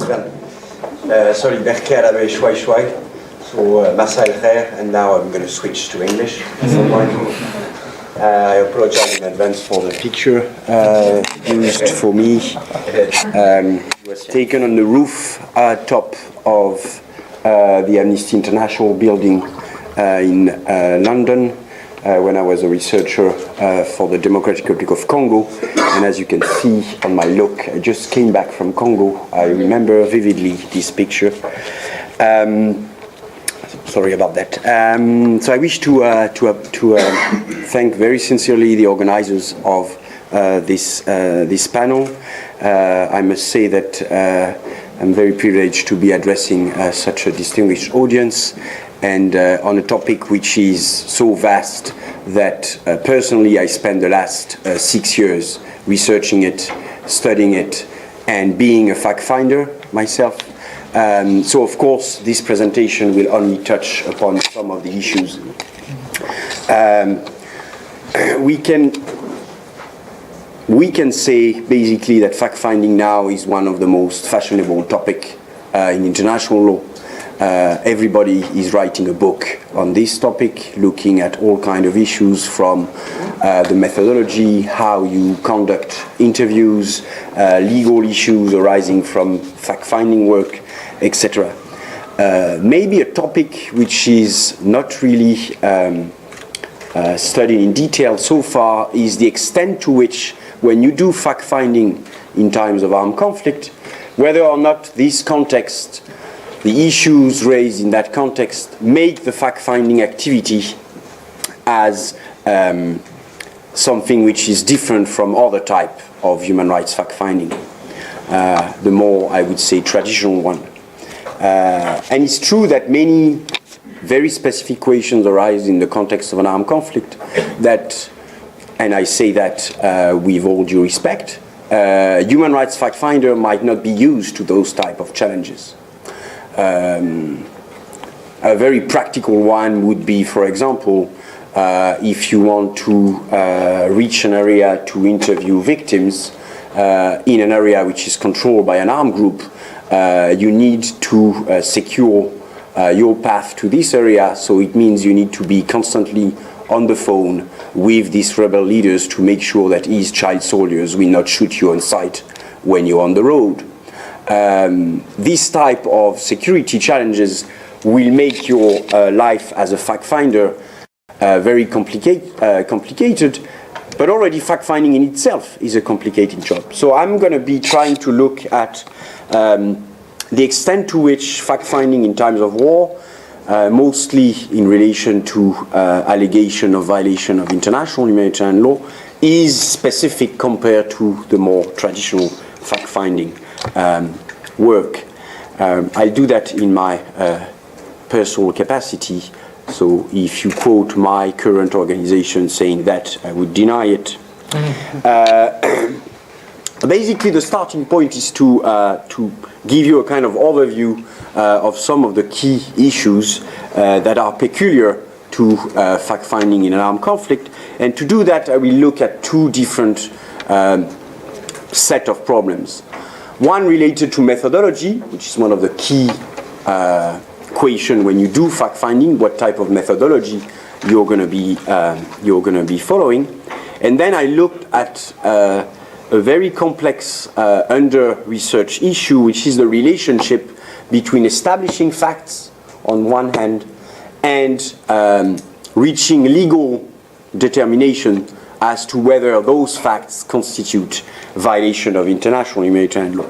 Sorry, Berker abe shwai shwai. So Masa el khair, and now I'm going to switch to English. I apologize in advance for the picture used for me. It was taken on the roof top of the Amnesty International building in London when I was a researcher for the Democratic Republic of Congo. And as you can see on my look, I just came back from Congo. I remember vividly this picture. Sorry about that. So I wish to thank very sincerely the organizers of this panel. I must say that I'm very privileged to be addressing such a distinguished audience, and on a topic which is so vast that personally I spent the last 6 years researching it, studying it, and being a fact finder myself. So of course this presentation will only touch upon some of the issues. We can say basically that fact-finding now is one of the most fashionable topics in international law. Everybody is writing a book on this topic, looking at all kinds of issues from the methodology, how you conduct interviews, legal issues arising from fact-finding work, etc. Maybe a topic which is not really studied in detail so far is the extent to which, when you do fact-finding in times of armed conflict, whether or not this context, the issues raised in that context, make the fact-finding activity as something which is different from other type of human rights fact-finding, the more, I would say, traditional one. And it's true that many very specific questions arise in the context of an armed conflict that, and I say that with all due respect, human rights fact finder might not be used to those type of challenges. A very practical one would be, for example, if you want to reach an area to interview victims in an area which is controlled by an armed group, you need to secure your path to this area, so it means you need to be constantly on the phone with these rebel leaders to make sure that his child soldiers will not shoot you on sight when you're on the road. This type of security challenges will make your life as a fact finder very complicated, but already fact finding in itself is a complicated job. So I'm going to be trying to look at the extent to which fact-finding in times of war, mostly in relation to allegation of violation of international humanitarian law, is specific compared to the more traditional fact-finding work. I'll do that in my personal capacity, so if you quote my current organization saying that, I would deny it. Basically, the starting point is to give you a kind of overview of some of the key issues that are peculiar to fact-finding in an armed conflict. And to do that, I will look at two different set of problems. One related to methodology, which is one of the key questions when you do fact-finding, what type of methodology you're going to be following. And then I looked at a very complex under-researched issue, which is the relationship between establishing facts on one hand and reaching legal determination as to whether those facts constitute violation of international humanitarian law.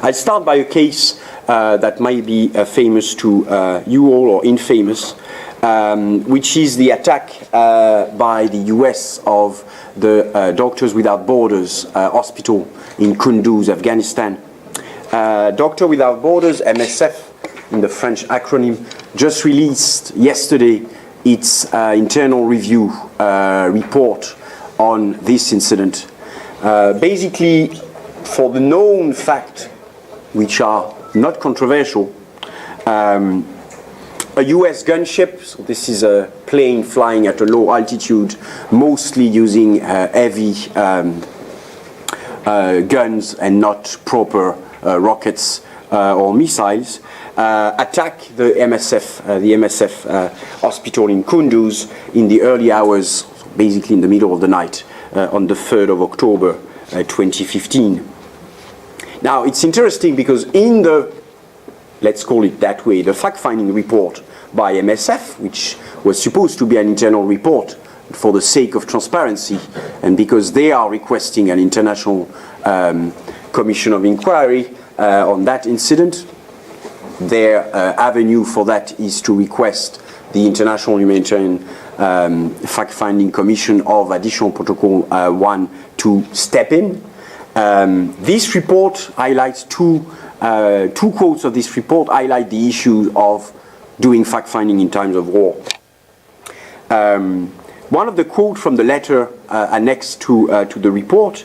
I'll start by a case that might be famous to you all or infamous, which is the attack by the US of the Doctors Without Borders hospital in Kunduz, Afghanistan. Doctors Without Borders, MSF in the French acronym, just released yesterday its internal review report on this incident. Basically, for the known fact, which are not controversial, a US gunship, so this is a plane flying at a low altitude, mostly using heavy guns and not proper rockets or missiles, attack the MSF hospital in Kunduz in the early hours, basically in the middle of the night, on the 3rd of October 2015. Now, it's interesting because in the, let's call it that way, the fact-finding report by MSF, which was supposed to be an internal report for the sake of transparency, and because they are requesting an international commission of inquiry on that incident, their avenue for that is to request the International Humanitarian Fact-Finding Commission of Additional Protocol 1 to step in. This report highlights two quotes of this report highlight the issue of doing fact-finding in times of war. One of the quotes from the letter annexed to the report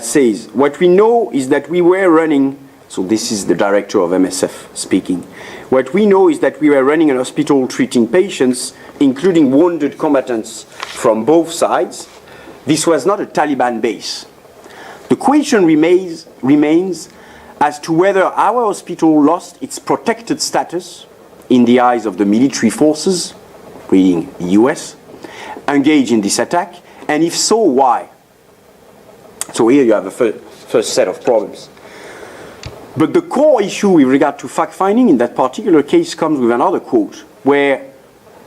says, "What we know is that we were running," so this is the director of MSF speaking, "What we know is that we were running an hospital treating patients, including wounded combatants from both sides. This was not a Taliban base. The question remains as to whether our hospital lost its protected status in the eyes of the military forces," reading US, "engaged in this attack, and if so, why?" So here you have a first set of problems. But the core issue with regard to fact-finding in that particular case comes with another quote, where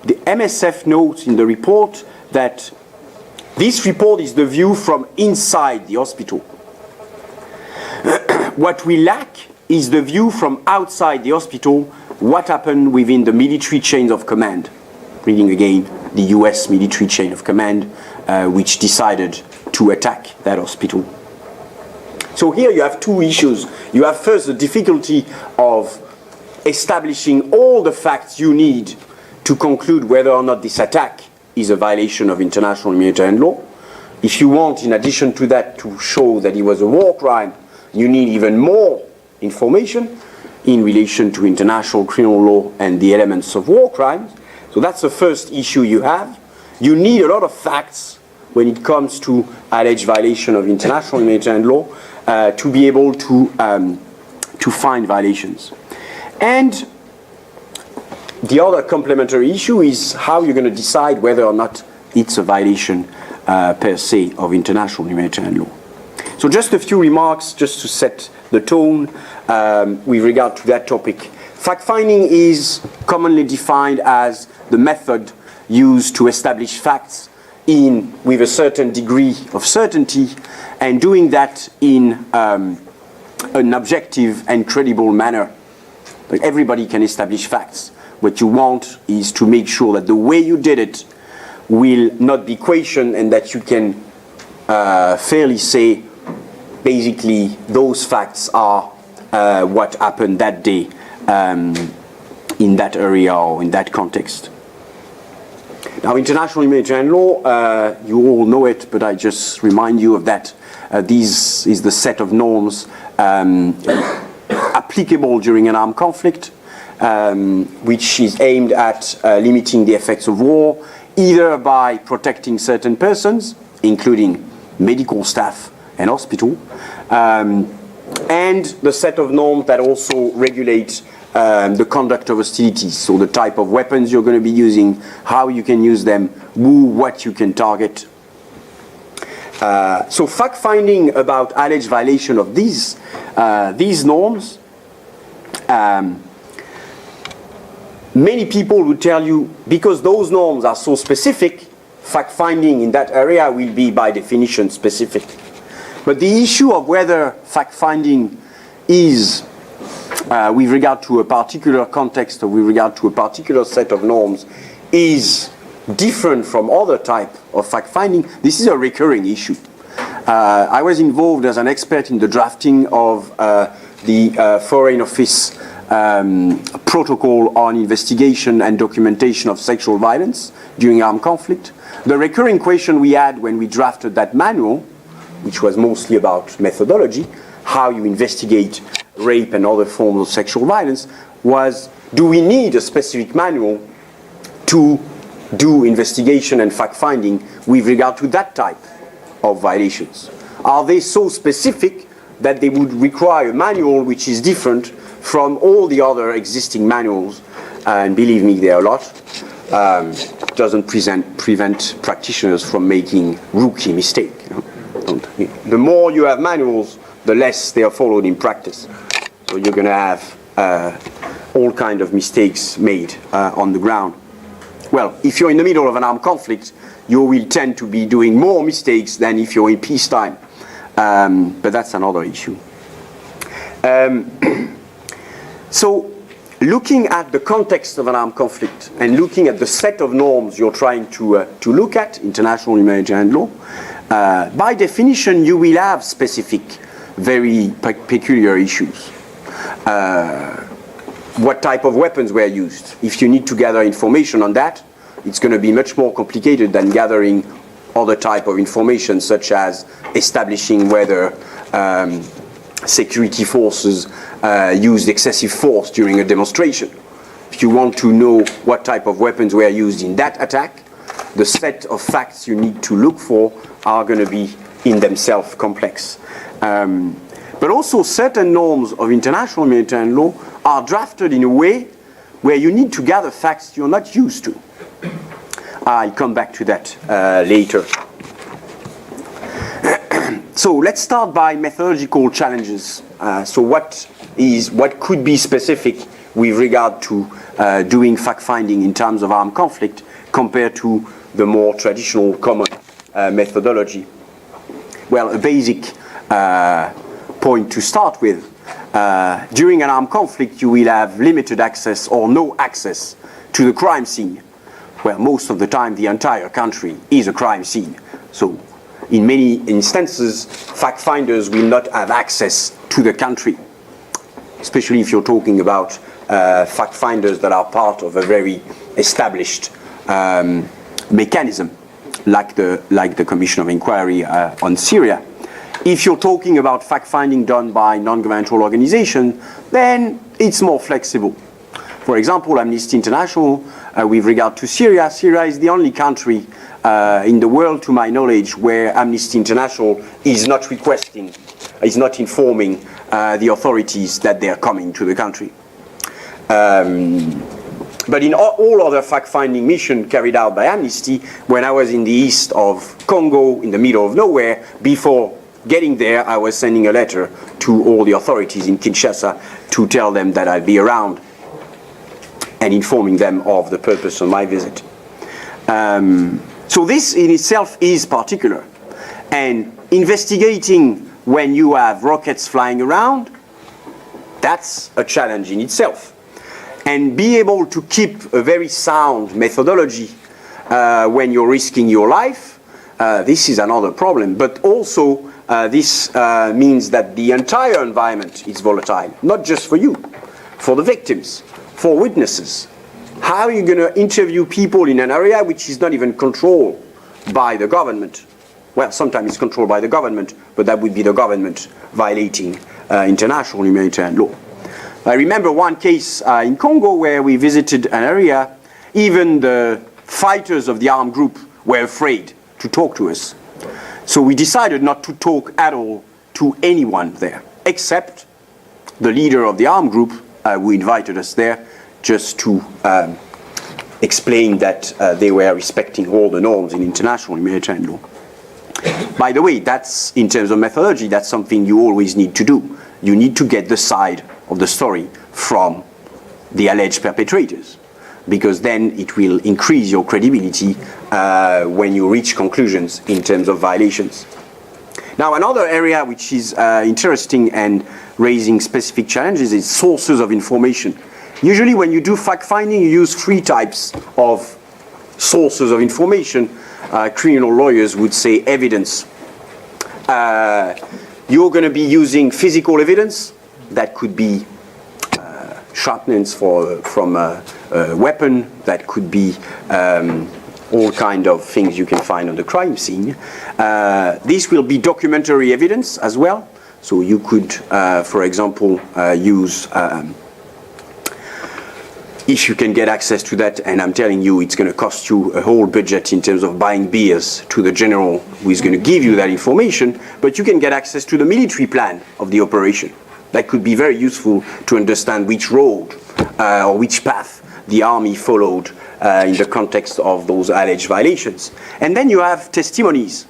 the MSF notes in the report that this report is the view from inside the hospital. What we lack is the view from outside the hospital, what happened within the military chains of command. Reading again, the US military chain of command, which decided to attack that hospital. So here you have two issues. You have first the difficulty of establishing all the facts you need to conclude whether or not this attack is a violation of international humanitarian law. If you want, in addition to that, to show that it was a war crime, you need even more information in relation to international criminal law and the elements of war crimes. So that's the first issue you have. You need a lot of facts when it comes to alleged violation of international humanitarian law to be able to find violations. And the other complementary issue is how you're going to decide whether or not it's a violation per se of international humanitarian law. So just a few remarks just to set the tone with regard to that topic. Fact-finding is commonly defined as the method used to establish facts with a certain degree of certainty, and doing that in an objective and credible manner. Like everybody can establish facts. What you want is to make sure that the way you did it will not be questioned, and that you can fairly say basically those facts are what happened that day in that area or in that context. Now, international humanitarian law, you all know it, but I just remind you of that. This is the set of norms applicable during an armed conflict, which is aimed at limiting the effects of war, either by protecting certain persons, including medical staff and hospital, and the set of norms that also regulate the conduct of hostilities, so the type of weapons you're going to be using, how you can use them, what you can target. So fact-finding about alleged violation of these norms, many people would tell you, because those norms are so specific, fact-finding in that area will be by definition specific. But the issue of whether fact-finding is with regard to a particular context or with regard to a particular set of norms is different from other type of fact-finding, this is a recurring issue. I was involved as an expert in the drafting of the Foreign Office protocol on investigation and documentation of sexual violence during armed conflict. The recurring question we had when we drafted that manual, which was mostly about methodology, how you investigate rape and other forms of sexual violence, was, do we need a specific manual to do investigation and fact-finding with regard to that type of violations? Are they so specific that they would require a manual which is different from all the other existing manuals? And believe me, there are a lot. Doesn't prevent practitioners from making rookie mistake. The more you have manuals, the less they are followed in practice. So you're going to have all kind of mistakes made on the ground. Well, if you're in the middle of an armed conflict, you will tend to be doing more mistakes than if you're in peacetime. But that's another issue. So, looking at the context of an armed conflict and looking at the set of norms you're trying to look at, international humanitarian law, by definition you will have specific, very peculiar issues. What type of weapons were used? If you need to gather information on that, it's going to be much more complicated than gathering other type of information, such as establishing whether security forces used excessive force during a demonstration. If you want to know what type of weapons were used in that attack, the set of facts you need to look for are going to be in themselves complex. But also certain norms of international humanitarian law are drafted in a way where you need to gather facts you're not used to. I'll come back to that later. So let's start by methodological challenges. So what could be specific with regard to doing fact-finding in terms of armed conflict compared to the more traditional common methodology? Well, a basic point to start with. During an armed conflict, you will have limited access or no access to the crime scene. Well, most of the time, the entire country is a crime scene. So, in many instances, fact-finders will not have access to the country, especially if you're talking about fact-finders that are part of a very established mechanism, like the Commission of Inquiry on Syria. If you're talking about fact-finding done by non-governmental organizations, then it's more flexible. For example, Amnesty International, with regard to Syria, Syria is the only country in the world, to my knowledge, where Amnesty International is not requesting, is not informing the authorities that they are coming to the country. But in all other fact-finding missions carried out by Amnesty, when I was in the east of Congo, in the middle of nowhere, before getting there, I was sending a letter to all the authorities in Kinshasa to tell them that I'd be around and informing them of the purpose of my visit. So this in itself is particular. And investigating when you have rockets flying around, that's a challenge in itself. And be able to keep a very sound methodology when you're risking your life, this is another problem. But also, this means that the entire environment is volatile, not just for you, for the victims, for witnesses. How are you going to interview people in an area which is not even controlled by the government? Well, sometimes it's controlled by the government, but that would be the government violating international humanitarian law. I remember one case in Congo where we visited an area. Even the fighters of the armed group were afraid to talk to us. So we decided not to talk at all to anyone there, except the leader of the armed group who invited us there, just to explain that they were respecting all the norms in international humanitarian law. By the way, that's, in terms of methodology, that's something you always need to do. You need to get the side of the story from the alleged perpetrators, because then it will increase your credibility when you reach conclusions in terms of violations. Now, another area which is interesting and raising specific challenges is sources of information. Usually when you do fact-finding, you use three types of sources of information. Criminal lawyers would say evidence. You're going to be using physical evidence. That could be shrapnels from a weapon. That could be all kind of things you can find on the crime scene. This will be documentary evidence as well. So you could, for example, use if you can get access to that, and I'm telling you, it's going to cost you a whole budget in terms of buying beers to the general who is going to give you that information, but you can get access to the military plan of the operation. That could be very useful to understand which road or which path the army followed in the context of those alleged violations. And then you have testimonies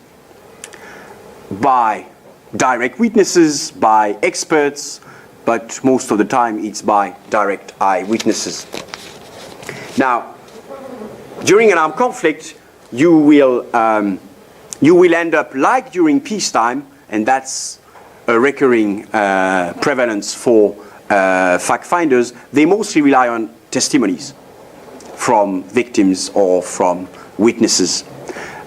by direct witnesses, by experts, but most of the time it's by direct eyewitnesses. Now, during an armed conflict, you will end up like during peacetime, and that's a recurring prevalence for fact finders. They mostly rely on testimonies from victims or from witnesses.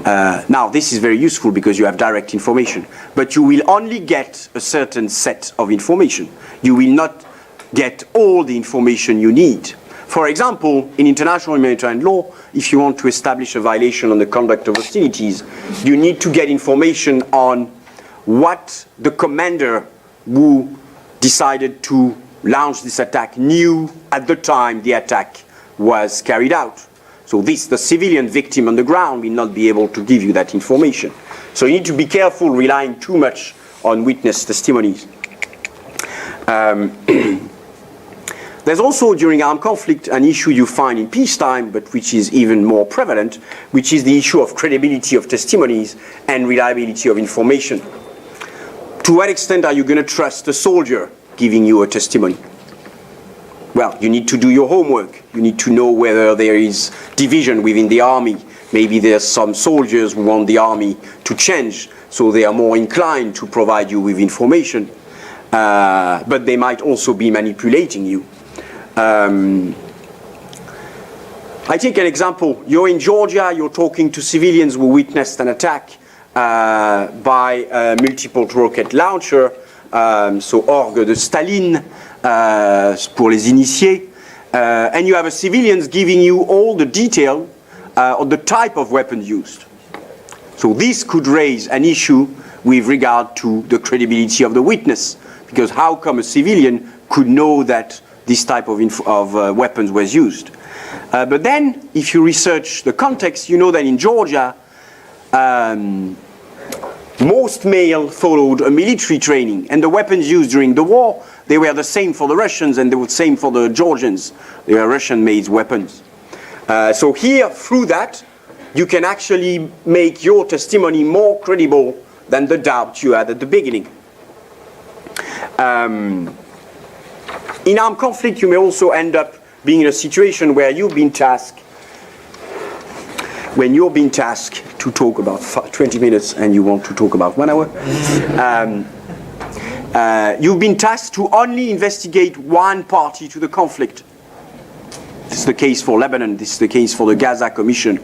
Now, this is very useful because you have direct information, but you will only get a certain set of information. You will not get all the information you need. For example, in international humanitarian law, if you want to establish a violation on the conduct of hostilities, you need to get information on what the commander who decided to launch this attack knew at the time the attack was carried out. So the civilian victim on the ground will not be able to give you that information. So you need to be careful relying too much on witness testimonies. There's also, during armed conflict, an issue you find in peacetime, but which is even more prevalent, which is the issue of credibility of testimonies and reliability of information. To what extent are you going to trust a soldier giving you a testimony? Well, you need to do your homework. You need to know whether there is division within the army. Maybe there's some soldiers who want the army to change, so they are more inclined to provide you with information. But they might also be manipulating you. I take an example. You're in Georgia, you're talking to civilians who witnessed an attack by a multiple rocket launcher, so orgue de Staline pour les initiés, and you have civilians giving you all the detail on the type of weapon used. So this could raise an issue with regard to the credibility of the witness, because how come a civilian could know that this type of weapons was used? But then, if you research the context, you know that in Georgia, most male followed a military training, and the weapons used during the war, they were the same for the Russians and they were the same for the Georgians. They were Russian-made weapons. So here, through that, you can actually make your testimony more credible than the doubt you had at the beginning. In armed conflict, you may also end up being in a situation where you've been tasked, when you're being tasked to talk about 20 minutes and you want to talk about 1 hour, you've been tasked to only investigate one party to the conflict. This is the case for Lebanon, this is the case for the Gaza Commission.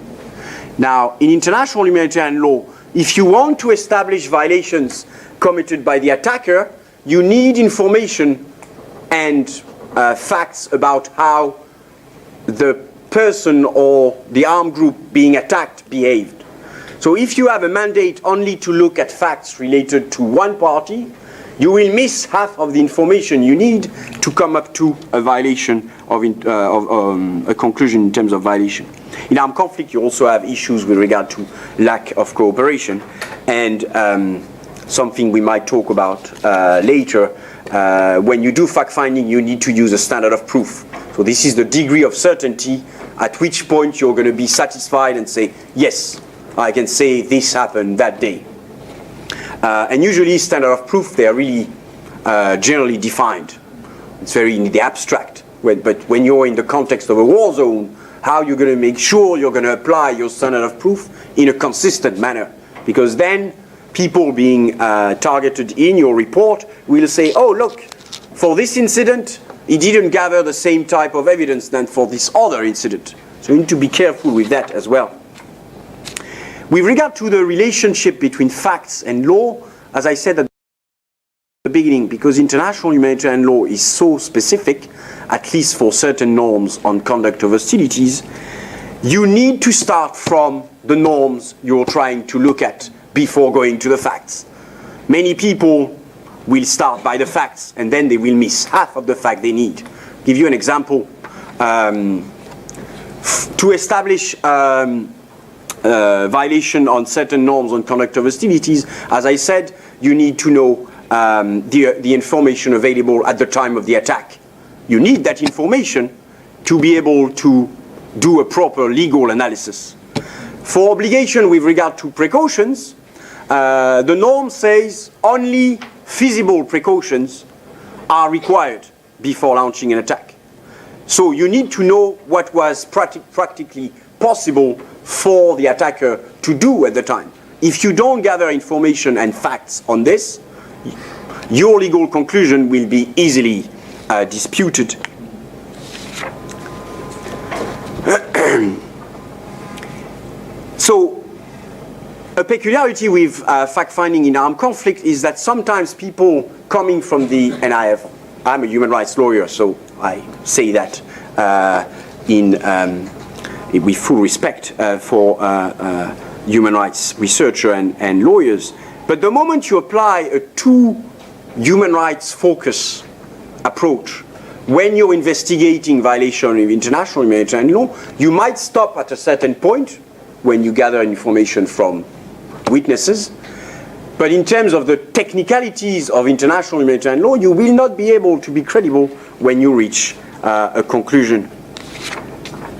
Now, in international humanitarian law, if you want to establish violations committed by the attacker, you need information and facts about how the person or the armed group being attacked behaved. So if you have a mandate only to look at facts related to one party, you will miss half of the information you need to come up to a violation of a conclusion in terms of violation. In armed conflict, you also have issues with regard to lack of cooperation, and something we might talk about later. When you do fact-finding, you need to use a standard of proof. So this is the degree of certainty at which point you're going to be satisfied and say, yes, I can say this happened that day. And usually standard of proof, they are really generally defined. It's very in the abstract. But when you're in the context of a war zone, how you're going to make sure you're going to apply your standard of proof in a consistent manner? Because then people being targeted in your report will say, oh, look, for this incident, he didn't gather the same type of evidence than for this other incident. So you need to be careful with that as well. With regard to the relationship between facts and law, as I said at the beginning, because international humanitarian law is so specific, at least for certain norms on conduct of hostilities, you need to start from the norms you're trying to look at before going to the facts. Many people will start by the facts and then they will miss half of the fact they need. Give you an example. to establish violation on certain norms on conduct of hostilities, as I said, you need to know the information available at the time of the attack. You need that information to be able to do a proper legal analysis. For obligation with regard to precautions, the norm says only feasible precautions are required before launching an attack. So you need to know what was practically possible for the attacker to do at the time. If you don't gather information and facts on this, your legal conclusion will be easily disputed. So, a peculiarity with fact-finding in armed conflict is that sometimes people coming from the, and I'm a human rights lawyer, so I say that with full respect for human rights researcher and lawyers. But the moment you apply a too human rights focus approach, when you're investigating violation of international humanitarian law, you might stop at a certain point when you gather information from witnesses. But in terms of the technicalities of international humanitarian law, you will not be able to be credible when you reach a conclusion.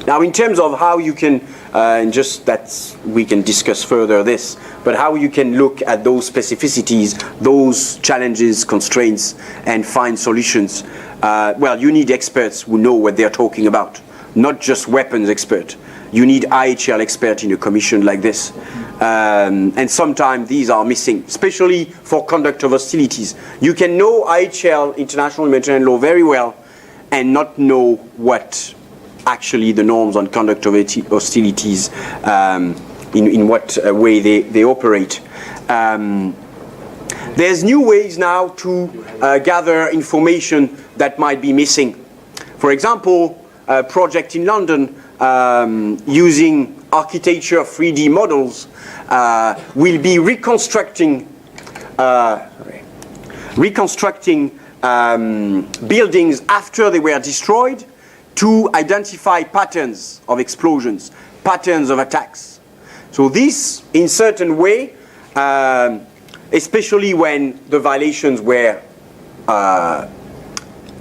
Now, in terms of how you can, and just that we can discuss further this, but how you can look at those specificities, those challenges, constraints, and find solutions. Well, you need experts who know what they're talking about, not just weapons experts. You need IHL experts in a commission like this. And sometimes these are missing, especially for conduct of hostilities. You can know IHL, international humanitarian law, very well, and not know what actually the norms on conduct of hostilities, in what way they operate. There's new ways now to gather information that might be missing. For example, a project in London using architecture 3D models will be reconstructing buildings after they were destroyed to identify patterns of explosions, patterns of attacks. So this, in certain way, especially when the violations were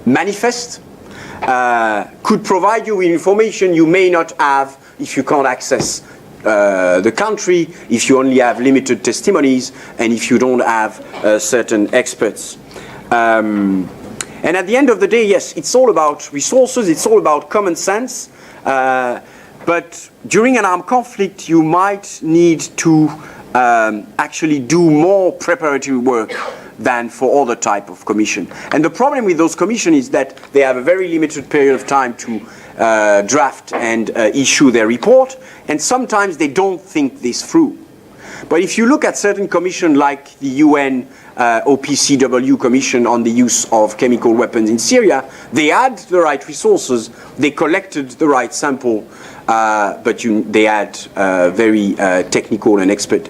manifest, could provide you with information you may not have if you can't access the country, if you only have limited testimonies, and if you don't have certain experts. And at the end of the day, yes, it's all about resources, it's all about common sense, but during an armed conflict, you might need to actually do more preparatory work than for other type of commission. And the problem with those commissions is that they have a very limited period of time to draft and issue their report, and sometimes they don't think this through. But if you look at certain commissions like the UN OPCW Commission on the use of chemical weapons in Syria, they had the right resources, they collected the right sample, but they had very technical and expert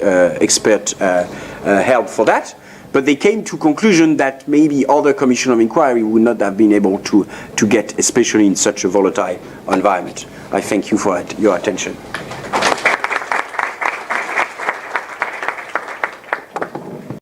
help for that. But they came to conclusion that maybe other commission of inquiry would not have been able to get, especially in such a volatile environment. I thank you for your attention.